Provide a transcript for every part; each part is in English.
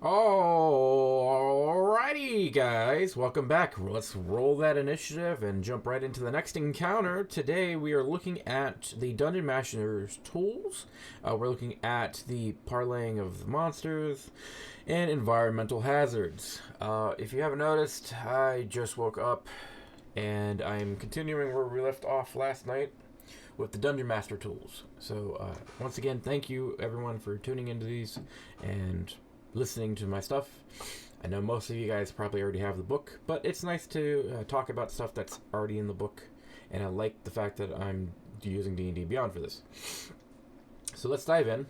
Alrighty, guys, welcome back. Let's roll that initiative and jump right into the next encounter. Today, we are looking at the Dungeon Master's tools. We're looking at the Parleying of the Monsters and environmental hazards. If you haven't noticed, I just woke up and I'm continuing where we left off last night with the Dungeon Master tools. So, once again, thank you everyone for tuning into these and listening to my stuff. I know most of you guys probably already have the book, but it's nice to talk about stuff that's already in the book, and I like the fact that I'm using D&D Beyond for this. So let's dive in.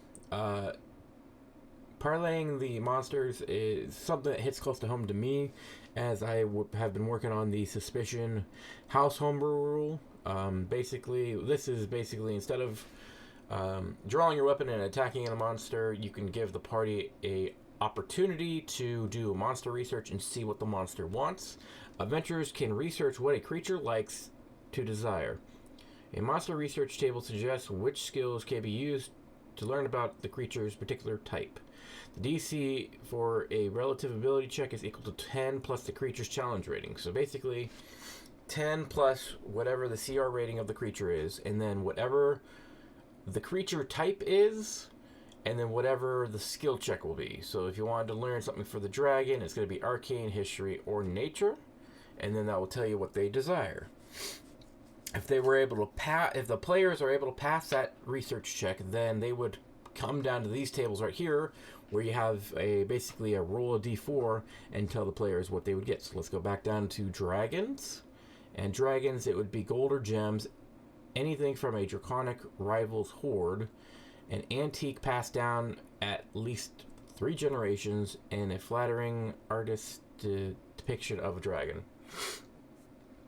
Parlaying the Monsters is something that hits close to home to me, as I have been working on the Suspicion House Homebrew rule. This is basically instead of drawing your weapon and attacking a monster, you can give the party a opportunity to do monster research and see what the monster wants. Adventurers can research what a creature likes to desire. A monster research table suggests which skills can be used to learn about the creature's particular type. The DC for a relative ability check is equal to 10 plus the creature's challenge rating. So basically, 10 plus whatever the CR rating of the creature is, and then whatever the creature type is, and then whatever the skill check will be. So if you wanted to learn something for the dragon, it's going to be arcane, history, or nature, and then that will tell you what they desire. If they were able to if the players are able to pass that research check, then they would come down to these tables right here, where you have basically a roll of d4 and tell the players what they would get. So let's go back down to dragons. And dragons, it would be gold or gems, anything from a draconic rival's horde, an antique passed down at least 3 generations, and a flattering artist depiction of a dragon.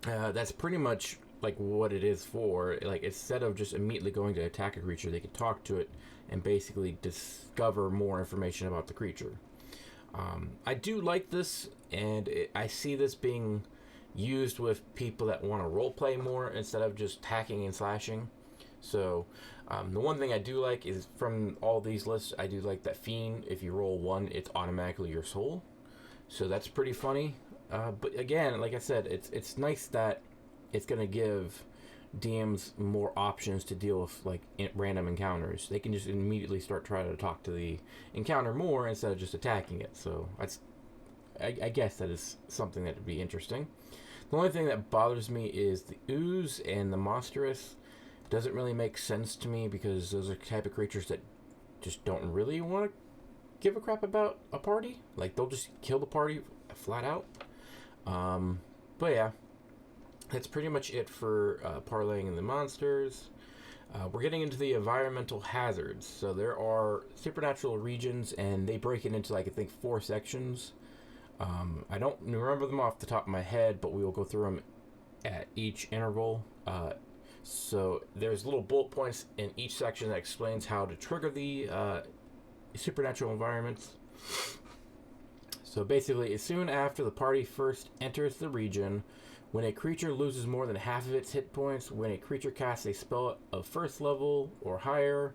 That's pretty much like what it is for. Like, instead of just immediately going to attack a creature, they could talk to it and basically discover more information about the creature. I do like this, and I see this being used with people that want to roleplay more instead of just hacking and slashing. So the one thing I do like is from all these lists, I do like that Fiend, if you roll 1, it's automatically your soul. So that's pretty funny. But again, like I said, it's nice that it's going to give DMs more options to deal with like random encounters. They can just immediately start trying to talk to the encounter more instead of just attacking it. So I guess that is something that would be interesting. The only thing that bothers me is the ooze and the monstrous. Doesn't really make sense to me because those are the type of creatures that just don't really want to give a crap about a party. Like, they'll just kill the party flat out. But yeah, that's pretty much it for Parlaying the Monsters. We're getting into the environmental hazards. So there are supernatural regions, and they break it into, like, I think 4 sections. I don't remember them off the top of my head, but we will go through them at each interval. So there's little bullet points in each section that explains how to trigger the supernatural environments. So basically, as soon after the party first enters the region, when a creature loses more than half of its hit points, when a creature casts a spell of first level or higher,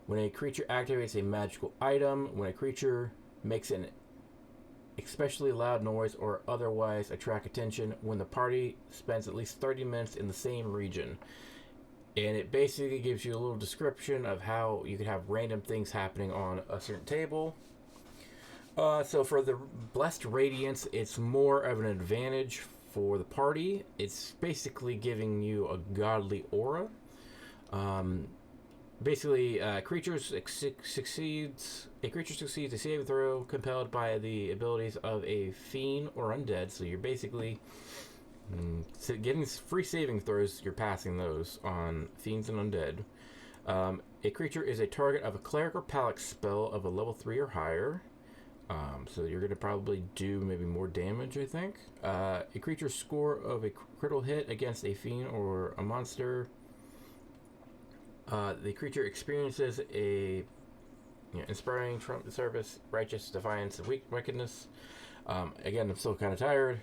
when a creature activates a magical item, when a creature makes an especially loud noise or otherwise attract attention, when the party spends at least 30 minutes in the same region. And it basically gives you a little description of how you could have random things happening on a certain table. So for the Blessed Radiance, it's more of an advantage for the party. It's basically giving you a godly aura. Basically, a creature succeeds a saving throw compelled by the abilities of a fiend or undead. So you're basically getting free saving throws. You're passing those on fiends and undead. A creature is a target of a cleric or paladin spell of a level 3 or higher. So you're going to probably do maybe more damage, I think. A creature's score of a critical hit against a fiend or a monster. The creature experiences a inspiring service, righteous defiance, and wickedness. Again, I'm still kind of tired.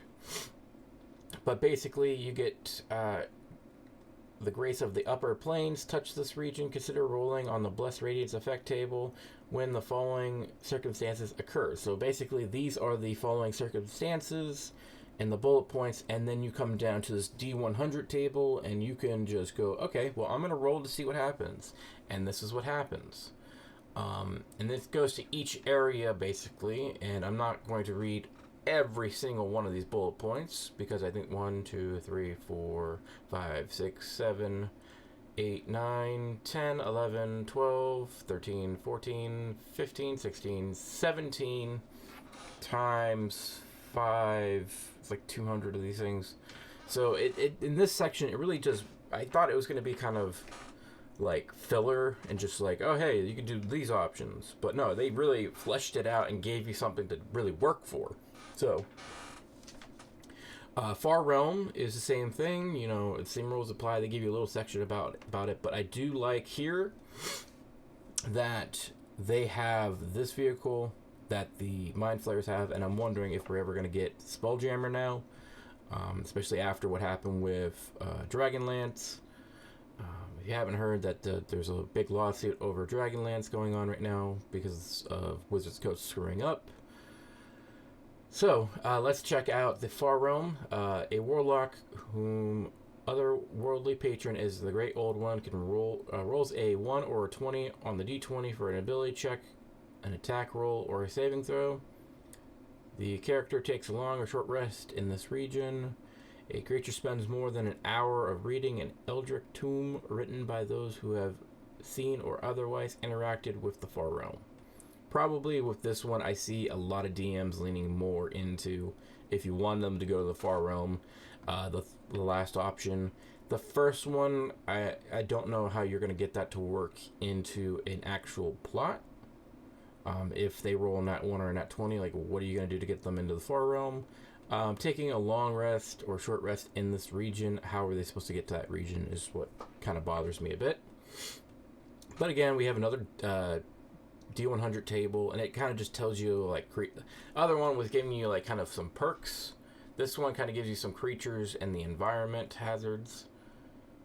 But basically, you get the grace of the upper planes touch this region. Consider rolling on the Blessed Radiance effect table when the following circumstances occur. So basically, these are the following circumstances and the bullet points, and then you come down to this D100 table, and you can just go, okay, well, I'm going to roll to see what happens, and this is what happens. And this goes to each area, basically, and I'm not going to read every single one of these bullet points, because I think 1, 2, 3, 4, 5, 6, 7, 8, 9, 10, 11, 12, 13, 14, 15, 16, 17 times 5. It's like 200 of these things. So it in this section, it really just, I thought it was going to be kind of like filler and just like, oh, hey, you can do these options. But no, they really fleshed it out and gave you something to really work for. So, Far Realm is the same thing. You know, the same rules apply. They give you a little section about it. But I do like here that they have this vehicle that the Mind Flayers have, and I'm wondering if we're ever going to get Spelljammer now, especially after what happened with Dragonlance. If you haven't heard that there's a big lawsuit over Dragonlance going on right now because of Wizards Coast screwing up. So, let's check out the Far Realm. A warlock whom otherworldly patron is the Great Old One can rolls a 1 or a 20 on the d20 for an ability check, an attack roll, or a saving throw. The character takes a long or short rest in this region. A creature spends more than an hour of reading an Eldritch Tome written by those who have seen or otherwise interacted with the Far Realm. Probably with this one, I see a lot of DMs leaning more into, if you want them to go to the Far Realm, the last option. The first one, I don't know how you're going to get that to work into an actual plot. If they roll a nat 1 or a nat 20, like, what are you going to do to get them into the Far Realm? Taking a long rest or short rest in this region, how are they supposed to get to that region is what kind of bothers me a bit. But again, we have another D100 table, and it kind of just tells you, like, other one was giving you, like, kind of some perks. This one kind of gives you some creatures and the environment hazards.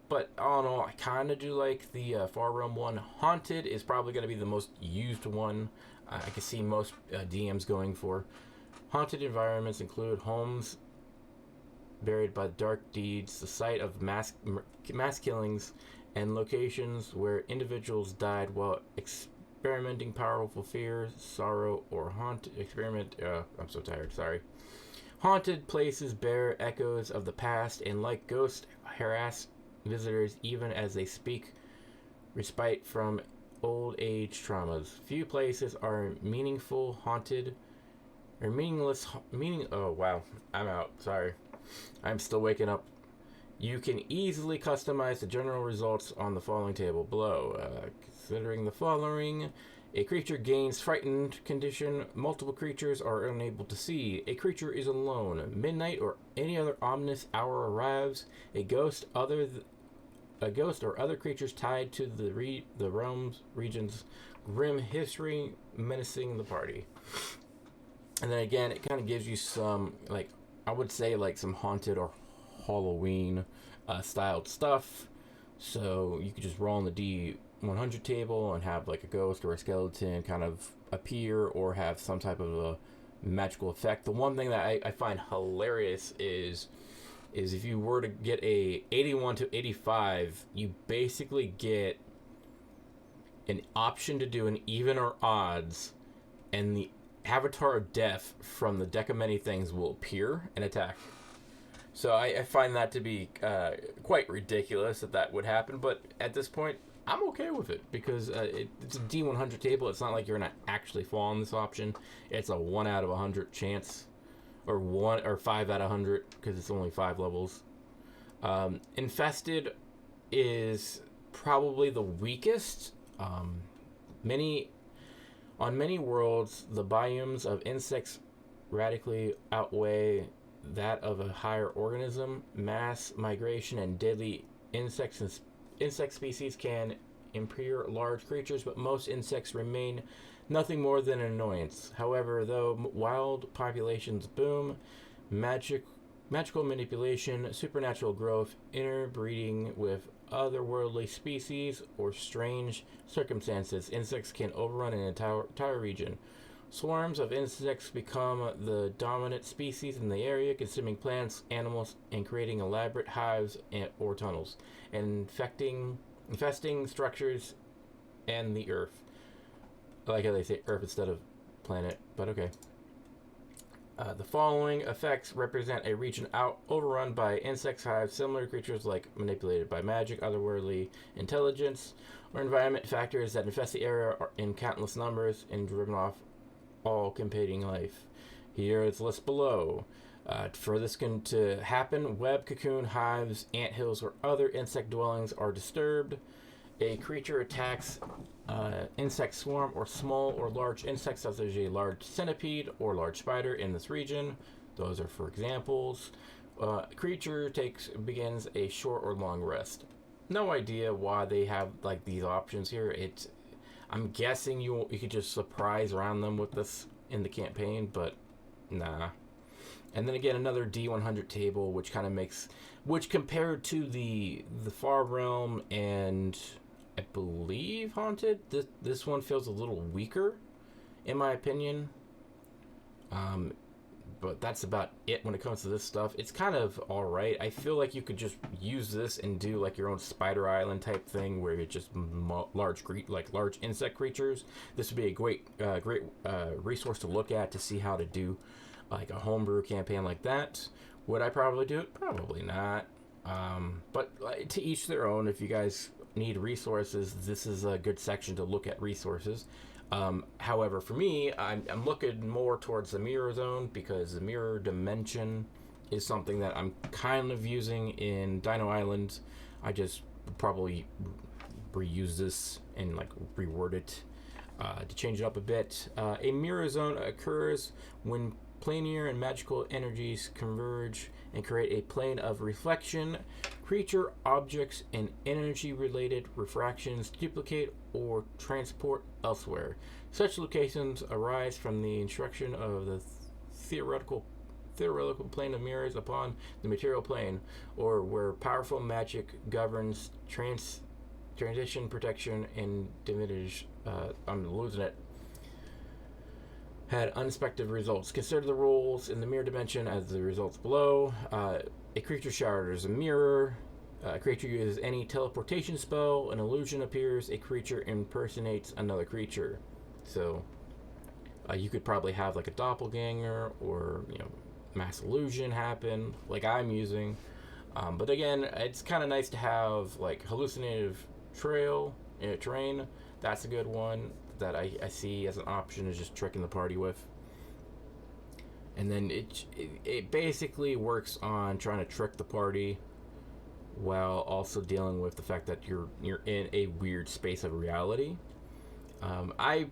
But all in all, I kind of do like the Far Realm one. Haunted is probably going to be the most used one. I can see most DMs going for. Haunted environments include homes buried by dark deeds, the site of mass killings, and locations where individuals died while experimenting powerful fear, sorrow, or I'm so tired, sorry. Haunted places bear echoes of the past and, like ghosts, harass visitors even as they seek respite from old age traumas. Few places are meaningful haunted or meaningless oh wow, I'm out, sorry, I'm still waking up. You can easily customize the general results on the following table below. Considering the following: a creature gains frightened condition. Multiple creatures are unable to see. A creature is alone. Midnight or any other ominous hour arrives. A ghost or other creatures tied to the realm's region's grim history menacing the party. And then again, it kind of gives you some, like, I would say, like, some haunted or Halloween styled stuff. So you could just roll on the D100 table and have, like, a ghost or a skeleton kind of appear, or have some type of a magical effect. The one thing that I find hilarious is if you were to get a 81 to 85, you basically get an option to do an even or odds, and the Avatar of Death from the Deck of Many Things will appear and attack. So I find that to be quite ridiculous that would happen, but at this point, I'm okay with it, because it's a D100 table. It's not like you're going to actually fall on this option. It's a 1 out of 100 chance, or 5 out of 100, because it's only 5 levels. Infested is probably the weakest. On many worlds, the biomes of insects radically outweigh that of a higher organism. Mass migration and deadly insect species can impair large creatures, but most insects remain nothing more than an annoyance. However, though wild populations boom, magical manipulation, supernatural growth, interbreeding with otherworldly species or strange circumstances, insects can overrun an entire region. Swarms of insects become the dominant species in the area, consuming plants, animals, and creating elaborate hives or tunnels, and infesting structures and the earth. I like how they say earth instead of planet, but okay. The following effects represent a region overrun by insect hives, similar to creatures like manipulated by magic, otherworldly intelligence, or environment factors that infest the area in countless numbers and driven off all competing life. Here is the list below. For this to happen, web, cocoon, hives, anthills, or other insect dwellings are disturbed. A creature attacks insect swarm or small or large insects, such as a large centipede or large spider in this region. Those are for examples. Creature begins a short or long rest. No idea why they have like these options here. I'm guessing you could just surprise around them with this in the campaign, but nah. And then again, another D100 table, which kind of which compared to the Far Realm and I believe Haunted, this one feels a little weaker, in my opinion. But that's about it when it comes to this stuff. It's kind of all right. I feel like you could just use this and do like your own Spider Island type thing, where it's just large insect creatures. This would be a great resource to look at to see how to do like a homebrew campaign like that. Would I probably do it? Probably not. But to each their own. If you guys need resources, this is a good section to look at resources. However, for me, I'm looking more towards the mirror zone, because the mirror dimension is something that I'm kind of using in Dino Island. I just probably reuse this and like reword it to change it up a bit. A mirror zone occurs when planar and magical energies converge and create a plane of reflection. Creature, objects, and energy-related refractions duplicate or transport elsewhere. Such locations arise from the interaction of the theoretical plane of mirrors upon the material plane, or where powerful magic governs transition, protection, and diminish. I'm losing it. Had unexpected results. Consider the rules in the mirror dimension as the results below. A creature shatters a mirror. A creature uses any teleportation spell. An illusion appears. A creature impersonates another creature. So you could probably have like a doppelganger or mass illusion happen, like I'm using. But again, it's kind of nice to have like hallucinative terrain. That's a good one that I see as an option, is just tricking the party with. And then it basically works on trying to trick the party while also dealing with the fact that you're in a weird space of reality. I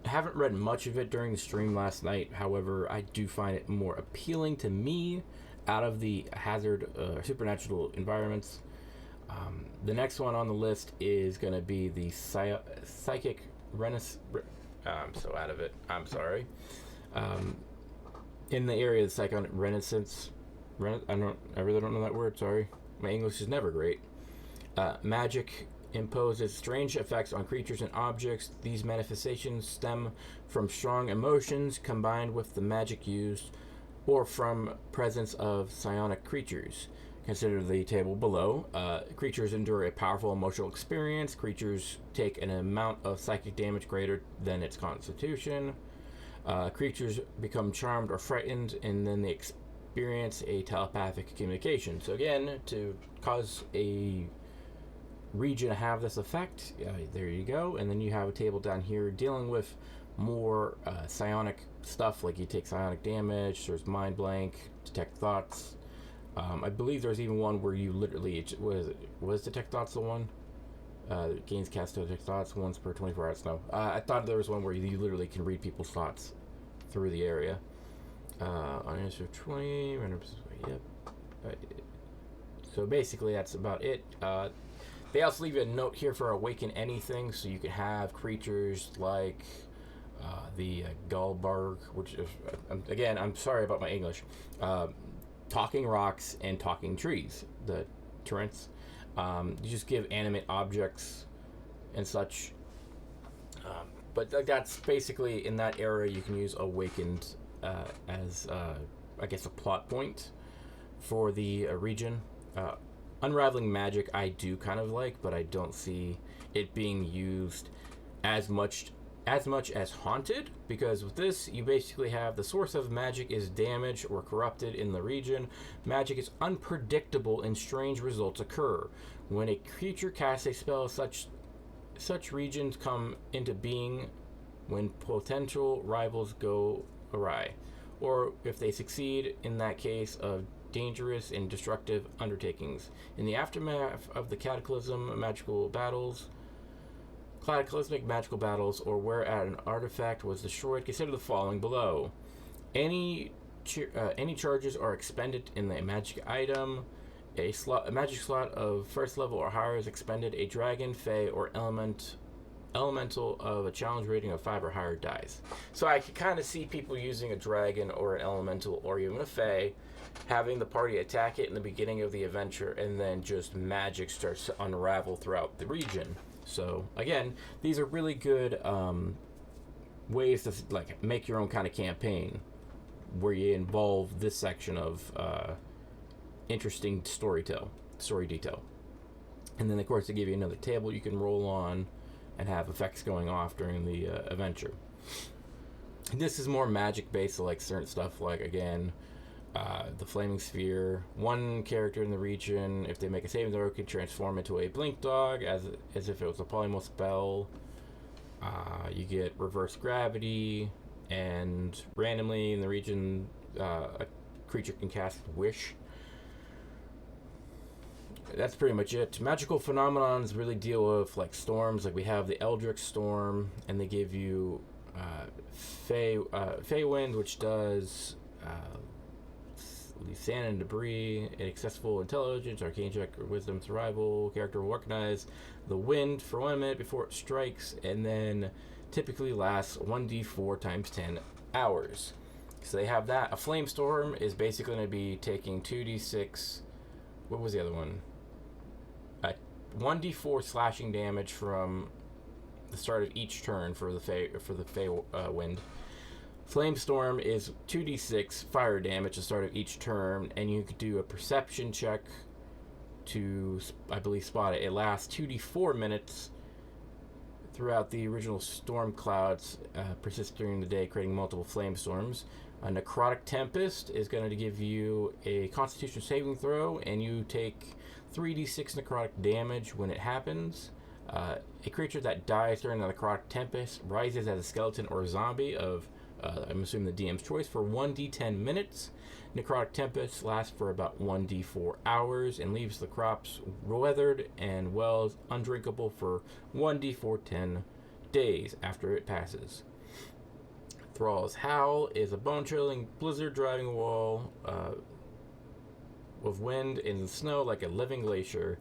haven't read much of it during the stream last night. However, I do find it more appealing to me out of the hazard supernatural environments. The next one on the list is going to be the psychic renaissance. I'm so out of it. I'm sorry. In the area of the psychic renaissance, I really don't know that word. Sorry, my English is never great. Magic imposes strange effects on creatures and objects. These manifestations stem from strong emotions combined with the magic used, or from presence of psionic creatures. Consider the table below. Creatures endure a powerful emotional experience. Creatures take an amount of psychic damage greater than its constitution. Creatures become charmed or frightened, and then they experience a telepathic communication. So again, to cause a region to have this effect, there you go. And then you have a table down here dealing with more psionic stuff, like you take psionic damage. There's mind blank, detect thoughts. I believe there's even one where you literally, was detect thoughts the one? Gains cast to detect thoughts once per 24 hours. No, I thought there was one where you literally can read people's thoughts through the area. On answer 20, yep. So basically that's about it. They also leave a note here for awaken anything, so you can have creatures like the Gullbarg, which is, again, I'm sorry about my English. Talking rocks and talking trees, the torrents. You just give animate objects and such. But that's basically, in that area, you can use Awakened as, I guess, a plot point for the region. Unraveling magic I do kind of like, but I don't see it being used as much as Haunted, because with this you basically have the source of magic is damaged or corrupted in the region. Magic is unpredictable and strange results occur. When a creature casts a spell, such regions come into being when potential rivals go awry, or if they succeed, in that case of dangerous and destructive undertakings. In the aftermath of the cataclysmic magical battles, or where an artifact was destroyed, consider the following below. Any charges are expended in the magic item. A magic slot of first level or higher is expended. A dragon, fey, or elemental of a challenge rating of 5 or higher dies. So I can kind of see people using a dragon or an elemental or even a fey, having the party attack it in the beginning of the adventure, and then just magic starts to unravel throughout the region. So again, these are really good ways to like make your own kind of campaign where you involve this section of interesting story detail. And then of course they give you another table you can roll on and have effects going off during the adventure. This is more magic based, so like certain stuff like, again, the flaming sphere. One character in the region, if they make a saving throw, can transform into a blink dog as if it was a polymorph spell. You get reverse gravity, and randomly in the region, a creature can cast wish. That's pretty much it. Magical phenomenons really deal with like storms. Like we have the Eldritch Storm, and they give you Fey Wind, which does sand and debris, inaccessible intelligence, arcane check, or wisdom, survival. Character will recognize the wind for 1 minute before it strikes, and then typically lasts 1d4 times 10 hours. So they have that. A flame storm is basically going to be taking 2d6. What was the other one? 1d4 slashing damage from the start of each turn for the Fey wind. Flame storm is 2d6 fire damage at the start of each turn, and you could do a perception check to, I believe, spot it. It lasts 2d4 minutes throughout the original storm clouds, persist during the day, creating multiple flame storms. A necrotic tempest is going to give you a constitution saving throw, and you take 3d6 necrotic damage when it happens. A creature that dies during the necrotic tempest rises as a skeleton or zombie of, I'm assuming the DM's choice, for 1d10 minutes. Necrotic tempest lasts for about 1d4 hours and leaves the crops weathered and wells undrinkable for 1d4 10 days after it passes. Thrall's Howl is a bone-chilling blizzard driving a wall of wind and snow like a living glacier.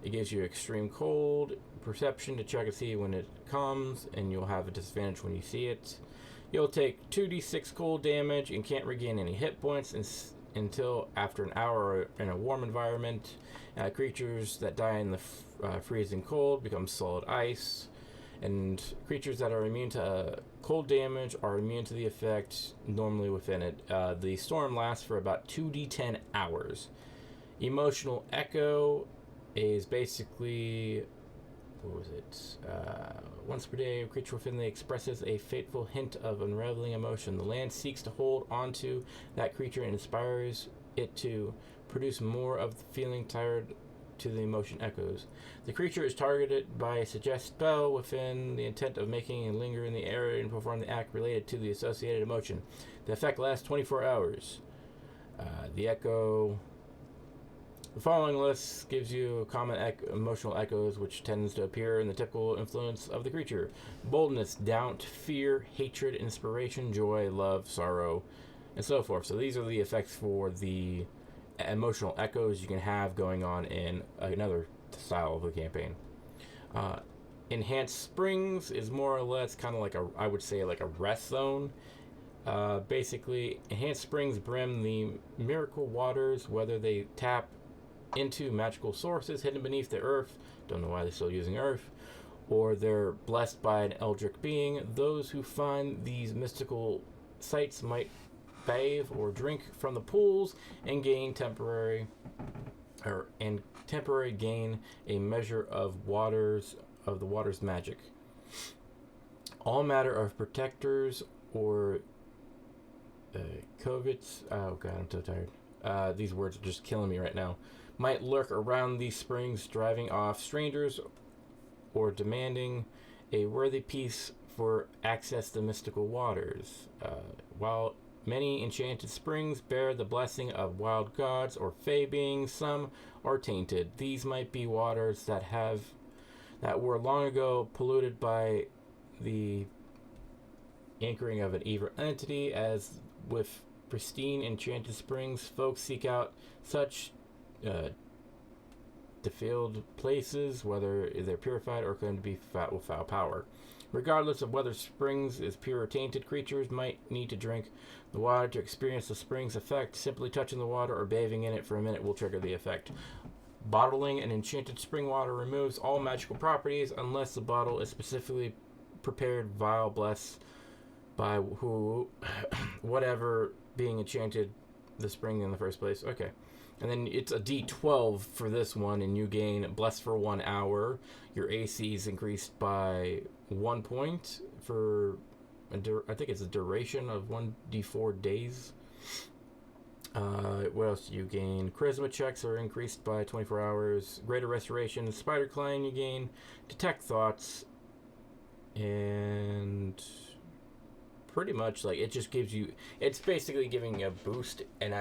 It gives you extreme cold, perception to check and see when it comes, and you'll have a disadvantage when you see it. You'll take 2d6 cold damage and can't regain any hit points until after an hour in a warm environment. Creatures that die in the freezing cold become solid ice. And creatures that are immune to cold damage are immune to the effect normally within it. The storm lasts for about 2d10 hours. Emotional Echo is basically, what was it? Once per day, a creature within it expresses a fateful hint of unraveling emotion. The land seeks to hold onto that creature and inspires it to produce more of the feeling tired to the emotion echoes. The creature is targeted by a suggest spell within the intent of making it linger in the area and perform the act related to the associated emotion. The effect lasts 24 hours. The echo. The following list gives you common emotional echoes, which tends to appear in the typical influence of the creature: boldness, doubt, fear, hatred, inspiration, joy, love, sorrow, and so forth. So these are the effects for the emotional echoes you can have going on in another style of the campaign. Enhanced Springs is more or less kind of like I would say like a rest zone. Basically, Enhanced Springs brim the miracle waters, whether they tap into magical sources hidden beneath the earth. Don't know why they're still using earth. Or they're blessed by an eldritch being. Those who find these mystical sites might bathe or drink from the pools and temporary gain a measure of the water's magic. All matter of protectors or covets. Oh god, I'm so tired. These words are just killing me right now. Might lurk around these springs, driving off strangers or demanding a worthy piece for access to mystical waters. While many enchanted springs bear the blessing of wild gods or fey beings, some are tainted. These might be waters that were long ago polluted by the anchoring of an evil entity. As with pristine enchanted springs, folks seek out such defiled places, whether they're purified or going to be with foul power. Regardless of whether springs is pure or tainted, creatures might need to drink the water to experience the spring's effect. Simply touching the water or bathing in it for a minute will trigger the effect. Bottling an enchanted spring water removes all magical properties unless the bottle is specifically prepared vile blessed by whatever being enchanted the spring in the first place. Okay. And then it's a D12 for this one, and you gain blessed for 1 hour. Your AC is increased by 1 point for I think it's a duration of 1d4 days. What else do you gain? Charisma checks are increased by 24 hours. Greater restoration. Spider climb you gain. Detect thoughts. And pretty much like it just gives you, it's basically giving you a boost. And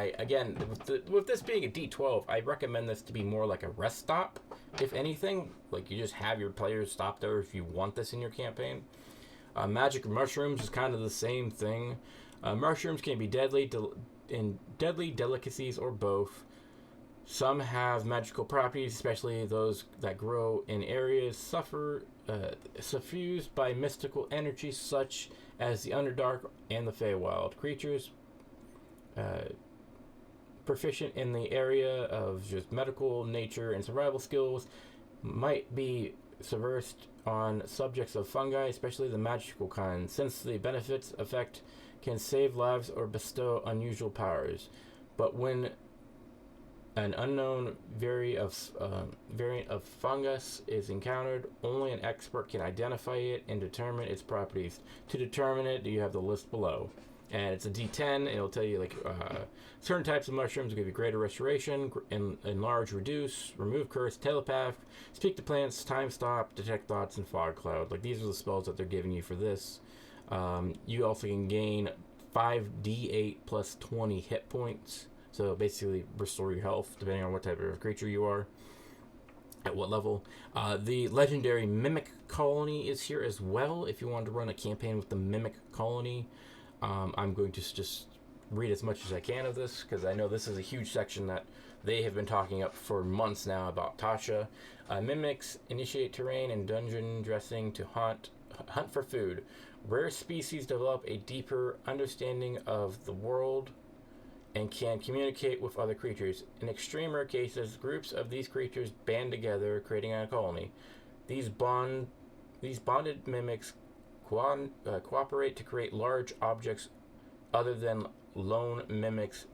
with this being a D12, I recommend this to be more like a rest stop, if anything. Like you just have your players stop there if you want this in your campaign. Magic mushrooms is kind of the same thing. Mushrooms can be deadly delicacies or both. Some have magical properties, especially those that grow in areas suffused by mystical energy, such as the Underdark and the Feywild. Creatures proficient in the area of just medical nature and survival skills might be versed on subjects of fungi, especially the magical kind, since the benefits effect can save lives or bestow unusual powers. But when an unknown variant of fungus is encountered, only an expert can identify it and determine its properties. To determine it, you have the list below. And it's a D10. It'll tell you certain types of mushrooms will give you greater restoration, enlarge, reduce, remove curse, telepath, speak to plants, time stop, detect thoughts, and fog cloud. Like these are the spells that they're giving you for this. You also can gain 5d8 plus 20 hit points. So basically restore your health depending on what type of creature you are, at what level. The legendary Mimic Colony is here as well if you want to run a campaign with the Mimic Colony. I'm going to just read as much as I can of this because I know this is a huge section that they have been talking up for months now about Tasha. Mimics initiate terrain and dungeon dressing to hunt for food. Rare species develop a deeper understanding of the world and can communicate with other creatures. In extreme rare cases, groups of these creatures band together, creating a colony. These bonded mimics cooperate to create large objects other than lone mimics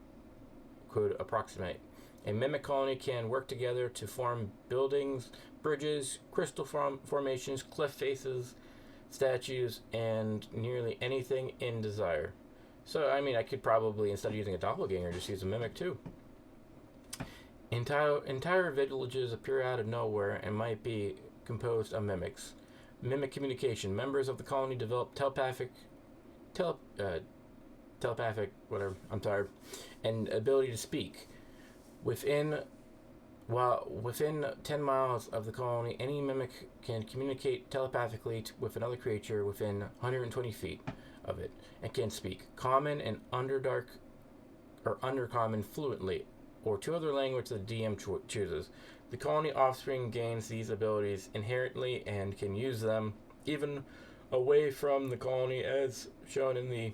could approximate. A mimic colony can work together to form buildings, bridges, crystal formations, cliff faces, statues, and nearly anything in desire. So, I mean, I could probably, instead of using a doppelganger, just use a mimic too. Entire villages appear out of nowhere and might be composed of mimics. Mimic communication. Members of the colony develop telepathic, whatever, I'm tired, and ability to speak. Within 10 miles of the colony, any mimic can communicate telepathically with another creature within 120 feet of it and can speak common and underdark or undercommon fluently, or two other languages the DM chooses. The colony offspring gains these abilities inherently and can use them even away from the colony, as shown in the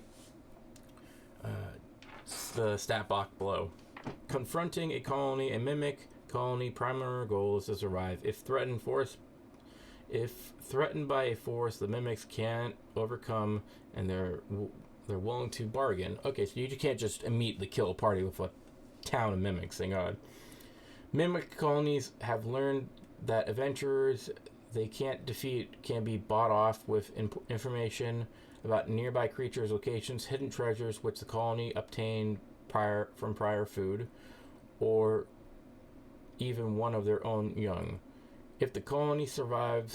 stat block below. Confronting a colony, a mimic colony primary goal is to survive. If threatened by a force the mimics can't overcome and they're willing to bargain. Okay, so you can't just immediately kill a party with a town of mimics. Thank God. Mimic colonies have learned that adventurers they can't defeat can be bought off with information about nearby creatures, locations, hidden treasures which the colony obtained from prior food, or even one of their own young. If the colony survival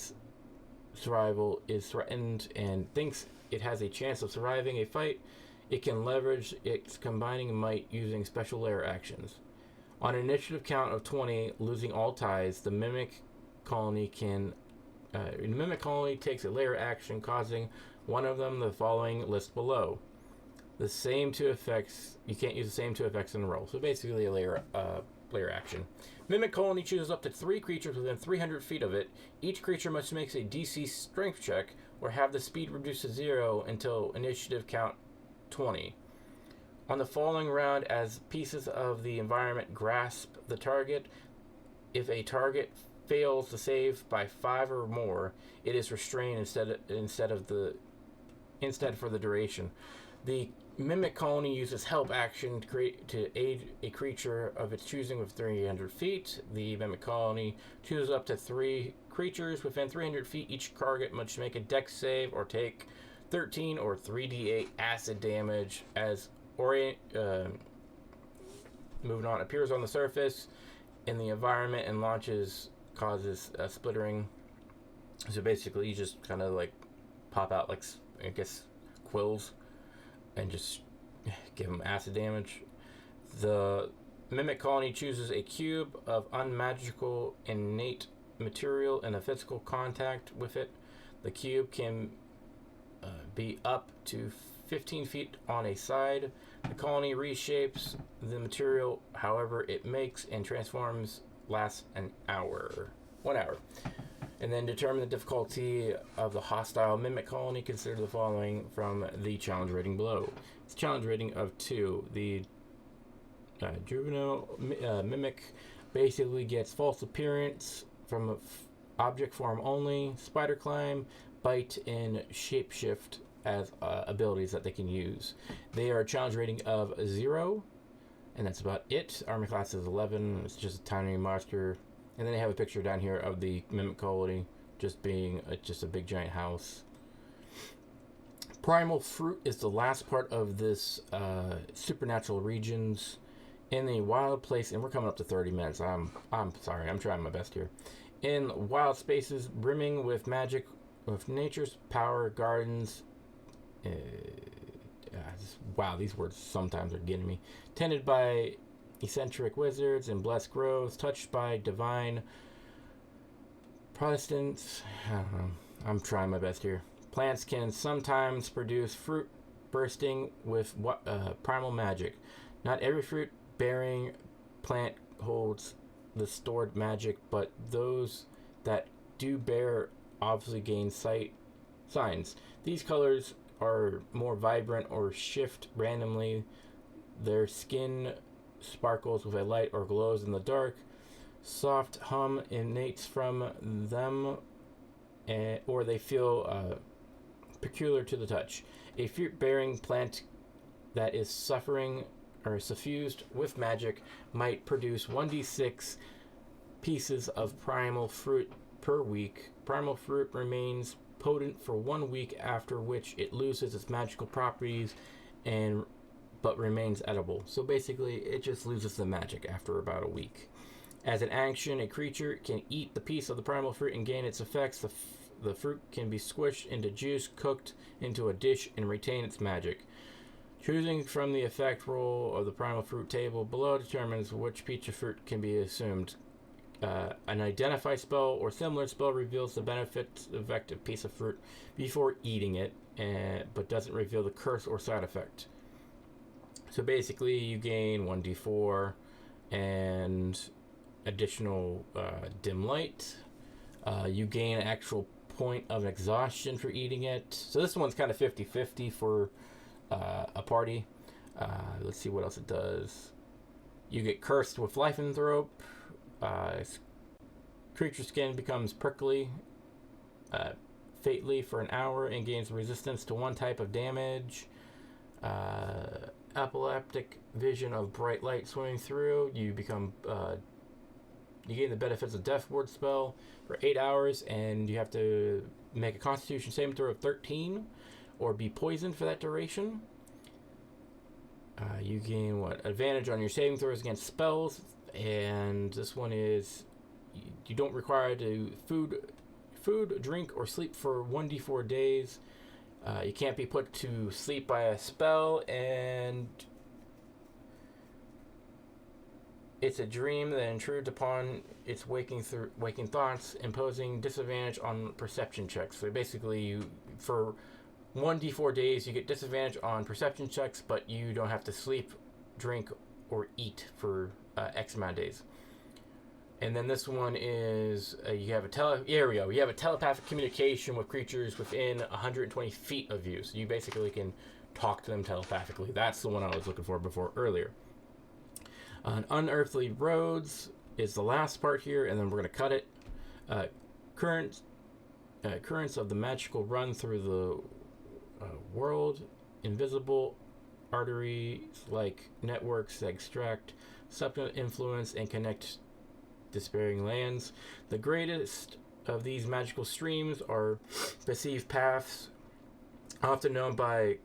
is threatened and thinks it has a chance of surviving a fight, it can leverage its combining might using special layer actions. On an initiative count of 20, losing all ties, the mimic colony takes a layer action, causing one of them the following list below. The same two effects, you can't use the same two effects in a row. So basically a layer action. Mimic colony chooses up to 3 creatures within 300 feet of it. Each creature must make a DC strength check or have the speed reduced to 0 until initiative count 20. On the following round, as pieces of the environment grasp the target, if a target fails to save by 5 or more, it is restrained instead for the duration. The mimic colony uses help action to aid a creature of its choosing with 300 feet. The mimic colony chooses up to 3 creatures within 300 feet. Each target must make a dex save or take 13 or 3d8 acid damage as moving on, appears on the surface in the environment and causes splittering. So basically you just kind of like pop out like, I guess, quills and just give them acid damage. The mimic colony chooses a cube of unmagical innate material and a physical contact with it. The cube can be up to 15 feet on a side. The colony reshapes the material however it makes and transforms, lasts 1 hour. And then determine the difficulty of the hostile mimic colony. Consider the following from the challenge rating below. It's challenge rating of 2. The juvenile mimic basically gets false appearance from object form only, spider climb, bite, and shapeshift as abilities that they can use. They are a challenge rating of 0, and that's about it. Armor class is 11. It's just a tiny monster. And then they have a picture down here of the mimic colony just being just a big giant house. Primal fruit is the last part of this supernatural regions in a wild place, and we're coming up to 30 minutes. I'm sorry, I'm trying my best here. In wild spaces brimming with magic, with nature's power, gardens. Wow, these words sometimes are getting me. Tended by eccentric wizards and blessed groves, touched by divine Protestants. I don't know. I'm trying my best here. Plants can sometimes produce fruit bursting with primal magic. Not every fruit-bearing plant holds the stored magic, but those that do bear obviously gain signs. These colors are more vibrant or shift randomly. Their skin sparkles with a light or glows in the dark. Soft hum emanates from them, or they feel peculiar to the touch. A fruit-bearing plant that is suffering or suffused with magic might produce 1d6 pieces of primal fruit per week. Primal fruit remains potent for 1 week, after which it loses its magical properties but remains edible. So basically it just loses the magic after about a week. As an action, a creature can eat the piece of the primal fruit and gain its effects. The fruit can be squished into juice, cooked into a dish, and retain its magic. Choosing from the effect roll of the primal fruit table below determines which piece of fruit can be assumed. An identify spell or similar spell reveals the benefit effect of piece of fruit before eating it, but doesn't reveal the curse or side effect. So basically you gain 1d4 and additional dim light. You gain an actual point of exhaustion for eating it. So this one's kind of 50-50 for a party. Let's see what else it does. You get cursed with lycanthrope. Creature skin becomes prickly, fatally for an hour, and gains resistance to one type of damage. Epileptic vision of bright light swimming through. You become you gain the benefits of Death Ward spell for 8 hours, and you have to make a Constitution saving throw of 13, or be poisoned for that duration. You gain advantage on your saving throws against spells, and this one is you don't require to food, drink, or sleep for 1d4 days. You can't be put to sleep by a spell, and it's a dream that intrudes upon its waking thoughts, imposing disadvantage on perception checks. So basically, for 1d4 days, you get disadvantage on perception checks, but you don't have to sleep, drink, or eat for X amount of days. And then this one is you have a telepathic communication with creatures within 120 feet of you. So you basically can talk to them telepathically. That's the one I was looking for earlier. Unearthly roads is the last part here, and then we're going to cut it. Currents of the magical run through the world. Invisible arteries like networks that extract subsequent influence and connect despairing lands. The greatest of these magical streams are perceived paths, often known by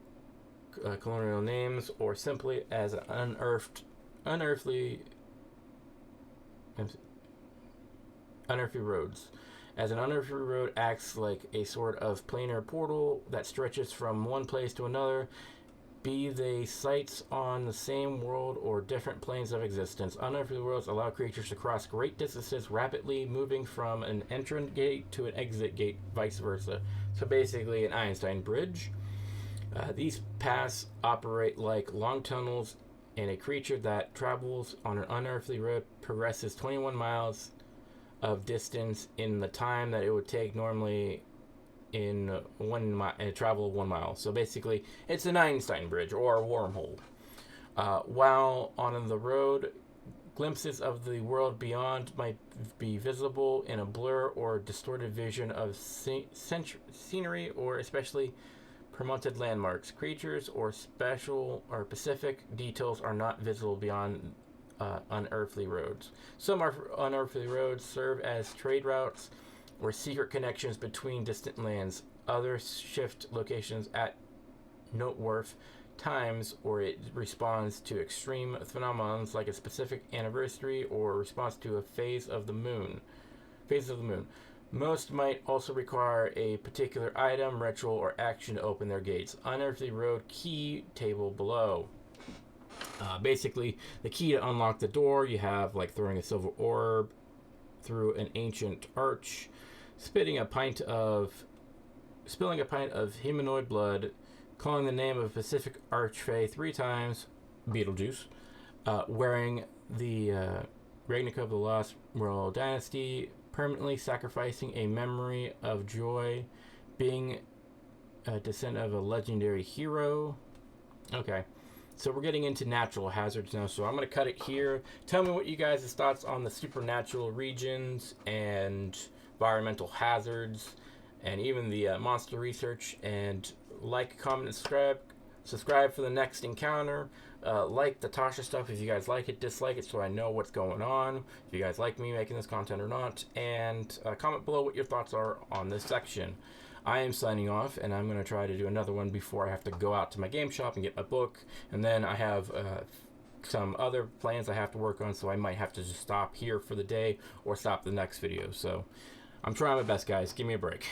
colonial names or simply as unearthly roads. As an unearthly road acts like a sort of planar portal that stretches from one place to another, be they sites on the same world or different planes of existence. Unearthly roads allow creatures to cross great distances rapidly, moving from an entrance gate to an exit gate, vice versa. So basically an Einstein bridge. These paths operate like long tunnels, and a creature that travels on an unearthly road progresses 21 miles of distance in the time that it would take normally in travel of 1 mile. So basically, it's an Einstein bridge or a wormhole. While on the road, glimpses of the world beyond might be visible in a blur or distorted vision of scenery, or especially promoted landmarks. Creatures or special or specific details are not visible beyond unearthly roads. Some unearthly roads serve as trade routes or secret connections between distant lands. Others shift locations at noteworthy times, or it responds to extreme phenomena like a specific anniversary or response to a phase of the moon. Most might also require a particular item, ritual, or action to open their gates. Unearthly road key table below. Basically, the key to unlock the door, you have like throwing a silver orb through an ancient arch, spilling a pint of humanoid blood, calling the name of a specific archfey 3 times, Beetlejuice, wearing the Ragnick of the Lost Royal Dynasty, permanently sacrificing a memory of joy, being a descendant of a legendary hero. Okay. So we're getting into natural hazards now, so I'm going to cut it here. Tell me what you guys' thoughts on the supernatural regions and environmental hazards and even the monster research. And like, comment, and subscribe for the next encounter. Like the Tasha stuff if you guys like it, dislike it so I know what's going on, if you guys like me making this content or not. And comment below what your thoughts are on this section. I am signing off, and I'm going to try to do another one before I have to go out to my game shop and get my book. And then I have some other plans I have to work on, so I might have to just stop here for the day or stop the next video. So I'm trying my best, guys. Give me a break.